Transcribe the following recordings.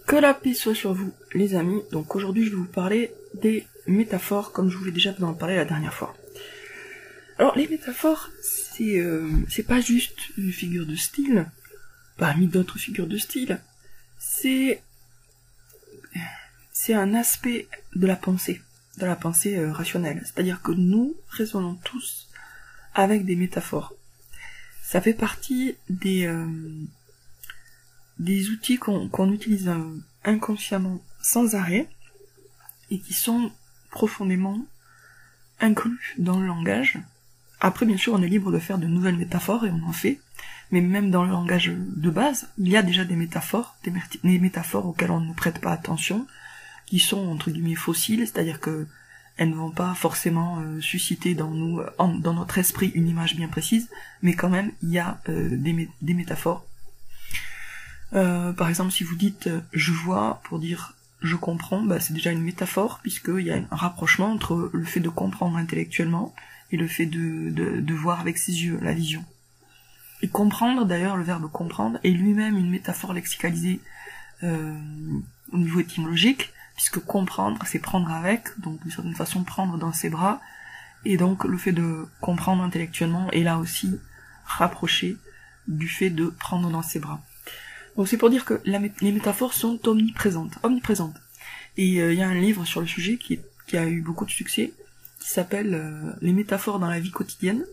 Que la paix soit sur vous, les amis. Donc aujourd'hui, je vais vous parler des métaphores, comme je voulais déjà vous en parler la dernière fois. Alors, les métaphores, c'est pas juste une figure de style, parmi d'autres figures de style. C'est un aspect de la pensée rationnelle. C'est-à-dire que nous raisonnons tous avec des métaphores. Ça fait partie des outils qu'on utilise inconsciemment sans arrêt et qui sont profondément inclus dans le langage. Après, bien sûr, on est libre de faire de nouvelles métaphores et on en fait, mais même dans le langage de base, il y a déjà des métaphores auxquelles on ne prête pas attention, qui sont entre guillemets fossiles, c'est-à-dire que elles ne vont pas forcément susciter dans nous, dans notre esprit, une image bien précise, mais quand même, il y a des métaphores. Par exemple, si vous dites je vois pour dire je comprends, c'est déjà une métaphore, puisqu'il y a un rapprochement entre le fait de comprendre intellectuellement et le fait de voir avec ses yeux, la vision. Et comprendre, d'ailleurs, le verbe comprendre est lui-même une métaphore lexicalisée au niveau étymologique, puisque comprendre, c'est prendre avec, donc d'une certaine façon prendre dans ses bras, et donc le fait de comprendre intellectuellement est là aussi rapproché du fait de prendre dans ses bras. Donc c'est pour dire que les métaphores sont omniprésentes. Et il y a un livre sur le sujet qui a eu beaucoup de succès, qui s'appelle Les métaphores dans la vie quotidienne,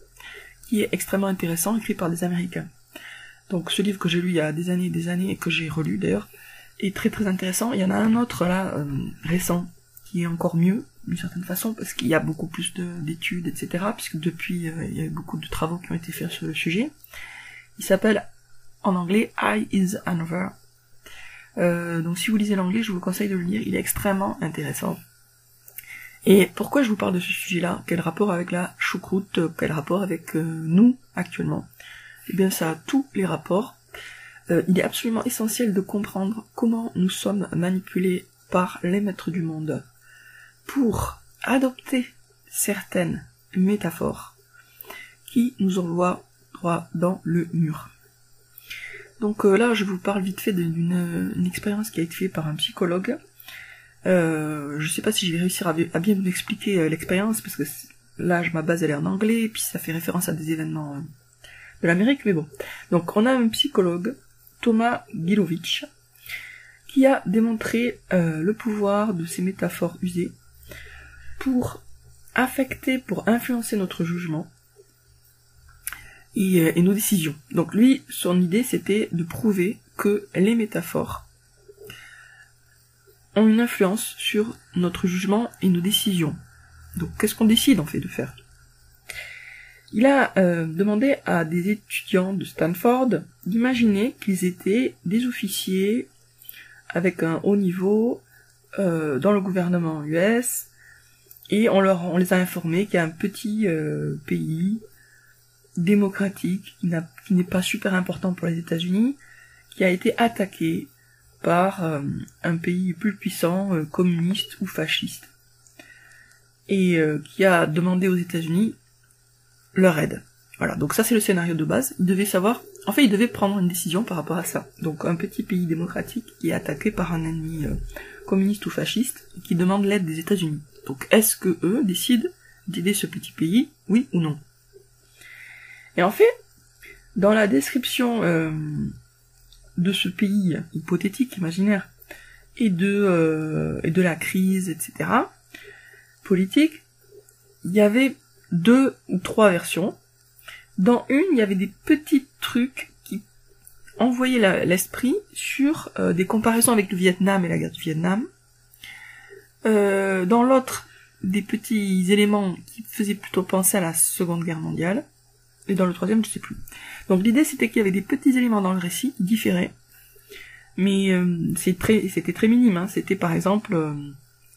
qui est extrêmement intéressant, écrit par des Américains. Donc ce livre que j'ai lu il y a des années et que j'ai relu d'ailleurs, est très très intéressant. Il y en a un autre là, récent, qui est encore mieux, d'une certaine façon, parce qu'il y a beaucoup plus d'études, etc., puisque depuis, il y a beaucoup de travaux qui ont été faits sur le sujet. Il s'appelle, en anglais, Eye is Another. Donc si vous lisez l'anglais, je vous conseille de le lire, il est extrêmement intéressant. Et pourquoi je vous parle de ce sujet-là? Quel rapport avec la choucroute? Quel rapport avec nous, actuellement? Eh bien, ça a tous les rapports. Il est absolument essentiel de comprendre comment nous sommes manipulés par les maîtres du monde pour adopter certaines métaphores qui nous envoient droit dans le mur. Donc là, je vous parle vite fait d'une expérience qui a été faite par un psychologue. Je sais pas si je vais réussir à bien vous expliquer l'expérience, parce que là, ma base elle est en anglais, et puis ça fait référence à des événements de l'Amérique, mais bon. Donc on a un psychologue, Thomas Gilovich, qui a démontré le pouvoir de ces métaphores usées pour influencer notre jugement et nos décisions. Donc lui, son idée, c'était de prouver que les métaphores ont une influence sur notre jugement et nos décisions. Donc qu'est-ce qu'on décide en fait de faire? Il a demandé à des étudiants de Stanford d'imaginer qu'ils étaient des officiers avec un haut niveau dans le gouvernement US, et on les a informés qu'il y a un petit pays démocratique qui n'est pas super important pour les États-Unis, qui a été attaqué par un pays plus puissant, communiste ou fasciste, et qui a demandé aux États-Unis leur aide. Voilà, donc ça c'est le scénario de base. Il devait prendre une décision par rapport à ça. Donc un petit pays démocratique qui est attaqué par un ennemi communiste ou fasciste, qui demande l'aide des États-Unis. Donc est-ce que eux décident d'aider ce petit pays, oui ou non? Et en fait, dans la description de ce pays hypothétique, imaginaire, et de la crise, etc., politique, il y avait 2 ou 3 versions. Dans une, il y avait des petits trucs qui envoyaient l'esprit sur des comparaisons avec le Vietnam et la guerre du Vietnam. Dans l'autre, des petits éléments qui faisaient plutôt penser à la Seconde Guerre mondiale. Et dans le troisième, je sais plus. Donc l'idée, c'était qu'il y avait des petits éléments dans le récit qui différaient. Mais c'était très minime, hein. C'était par exemple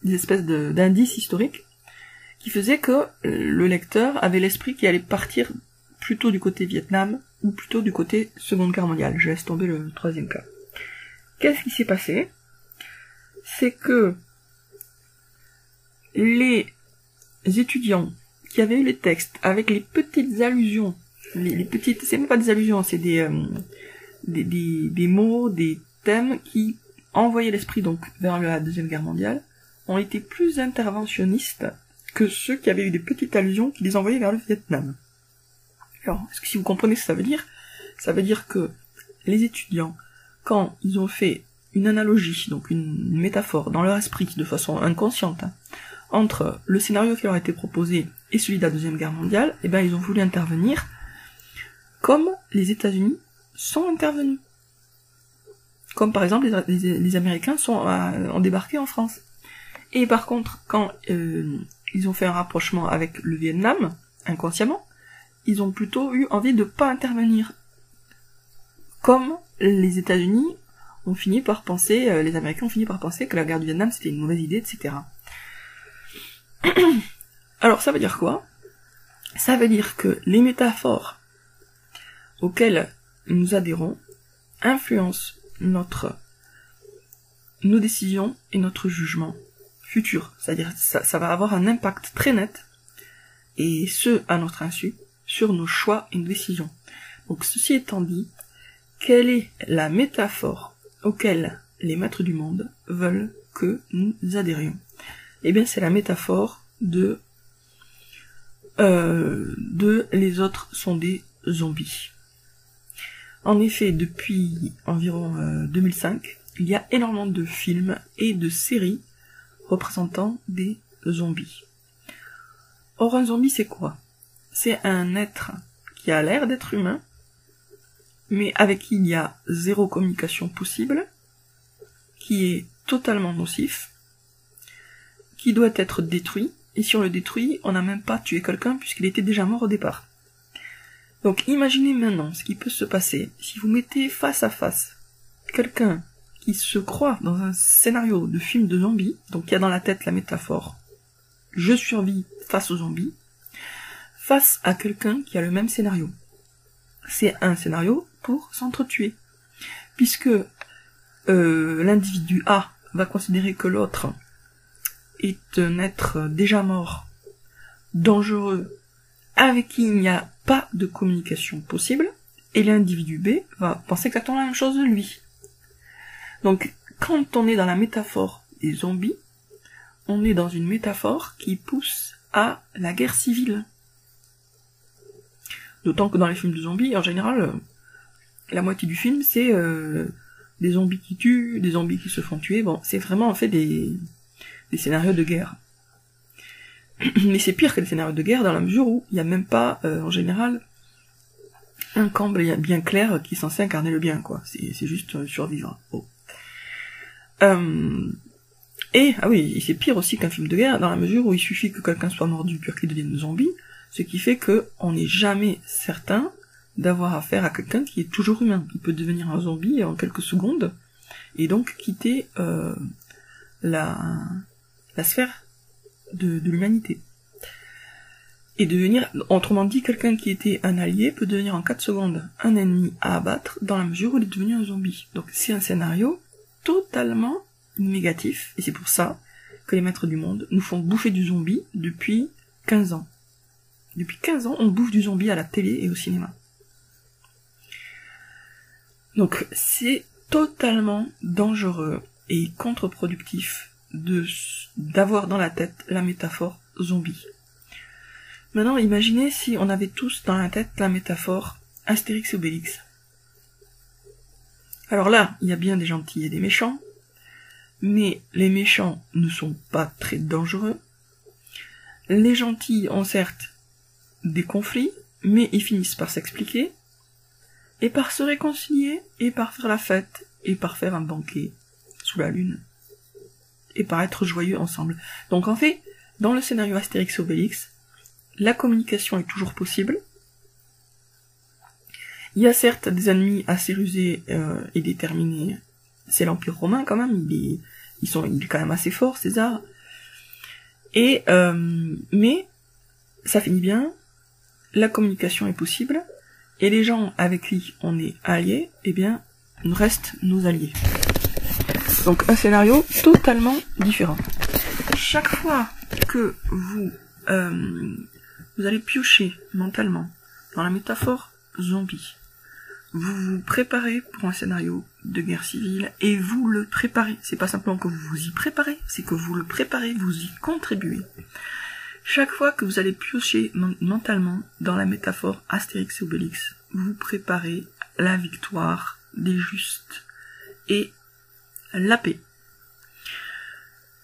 des espèces d'indices historiques qui faisaient que le lecteur avait l'esprit qui allait partir plutôt du côté Vietnam ou plutôt du côté Seconde Guerre mondiale. Je laisse tomber le troisième cas. Qu'est-ce qui s'est passé? C'est que les étudiants qui avaient eu les textes avec les petites allusions, les petites, c'est même pas des allusions, c'est des mots, des thèmes qui envoyé l'esprit donc vers la Deuxième Guerre mondiale ont été plus interventionnistes que ceux qui avaient eu des petites allusions qui les envoyaient vers le Vietnam. Alors, est-ce que si vous comprenez ce que ça veut dire que les étudiants, quand ils ont fait une analogie, donc une métaphore dans leur esprit de façon inconsciente, entre le scénario qui leur a été proposé et celui de la Deuxième Guerre mondiale, eh ben ils ont voulu intervenir comme les États-Unis sont intervenus. Comme par exemple les Américains ont débarqué en France. Et par contre, quand ils ont fait un rapprochement avec le Vietnam, inconsciemment, ils ont plutôt eu envie de pas intervenir. Comme les États-Unis ont fini par penser, les Américains ont fini par penser que la guerre du Vietnam c'était une mauvaise idée, etc. Alors ça veut dire quoi? Ça veut dire que les métaphores auxquelles nous adhérons influencent nos décisions et notre jugement futur. C'est-à-dire ça va avoir un impact très net, et ce, à notre insu, sur nos choix et nos décisions. Donc ceci étant dit, quelle est la métaphore auquel les maîtres du monde veulent que nous adhérions? Eh bien, c'est la métaphore de les autres sont des zombies. En effet, depuis environ 2005, il y a énormément de films et de séries représentant des zombies. Or, un zombie, c'est quoi? C'est un être qui a l'air d'être humain, mais avec qui il y a zéro communication possible, qui est totalement nocif, qui doit être détruit, et si on le détruit, on n'a même pas tué quelqu'un puisqu'il était déjà mort au départ. Donc imaginez maintenant ce qui peut se passer si vous mettez face à face quelqu'un qui se croit dans un scénario de film de zombies, donc qui a dans la tête la métaphore « je survis face aux zombies », face à quelqu'un qui a le même scénario. C'est un scénario pour s'entretuer, puisque l'individu A va considérer que l'autre est un être déjà mort, dangereux, avec qui il n'y a pas de communication possible, et l'individu B va penser exactement la même chose de lui. Donc, quand on est dans la métaphore des zombies, on est dans une métaphore qui pousse à la guerre civile. D'autant que dans les films de zombies, en général, la moitié du film, c'est des zombies qui tuent, des zombies qui se font tuer. Bon, c'est vraiment en fait des scénarios de guerre. Mais c'est pire que les scénarios de guerre dans la mesure où il n'y a même pas, en général, un camp bien clair qui est censé incarner le bien, quoi. C'est juste survivre. Oh. Et c'est pire aussi qu'un film de guerre dans la mesure où il suffit que quelqu'un soit mordu puis qu'il devienne zombie, ce qui fait que on n'est jamais certain d'avoir affaire à quelqu'un qui est toujours humain. Il peut devenir un zombie en quelques secondes et donc quitter la sphère de l'humanité. Et devenir, autrement dit, quelqu'un qui était un allié peut devenir en 4 secondes un ennemi à abattre dans la mesure où il est devenu un zombie. Donc c'est un scénario totalement négatif, et c'est pour ça que les maîtres du monde nous font bouffer du zombie depuis 15 ans. Depuis 15 ans, on bouffe du zombie à la télé et au cinéma. Donc c'est totalement dangereux et contre-productif d'avoir dans la tête la métaphore zombie. Maintenant, imaginez si on avait tous dans la tête la métaphore Astérix et Obélix. Alors là, il y a bien des gentils et des méchants, mais les méchants ne sont pas très dangereux. Les gentils ont certes des conflits, mais ils finissent par s'expliquer, et par se réconcilier, et par faire la fête, et par faire un banquet sous la lune, et par être joyeux ensemble. Donc en fait, dans le scénario Astérix et Obélix, la communication est toujours possible. Il y a certes des ennemis assez rusés et déterminés. C'est l'Empire romain quand même, il est quand même assez fort, César. Et mais ça finit bien, la communication est possible, et les gens avec qui on est alliés, eh bien, nous restent nos alliés. Donc un scénario totalement différent. Chaque fois que vous allez piocher mentalement dans la métaphore zombie, vous vous préparez pour un scénario de guerre civile et vous le préparez. C'est pas simplement que vous vous y préparez, c'est que vous le préparez, vous y contribuez. Chaque fois que vous allez piocher mentalement dans la métaphore Astérix et Obélix, vous préparez la victoire des justes et la paix.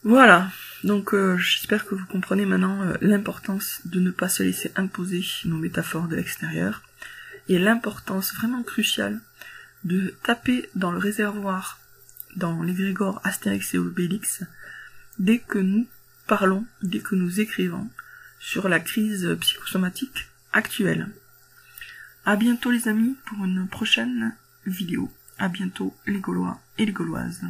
Voilà, donc j'espère que vous comprenez maintenant l'importance de ne pas se laisser imposer nos métaphores de l'extérieur et l'importance vraiment cruciale de taper dans le réservoir, dans l'égrégore Astérix et Obélix, dès que nous parlons, dès que nous écrivons sur la crise psychosomatique actuelle. À bientôt les amis pour une prochaine vidéo. À bientôt les Gaulois et les Gauloises.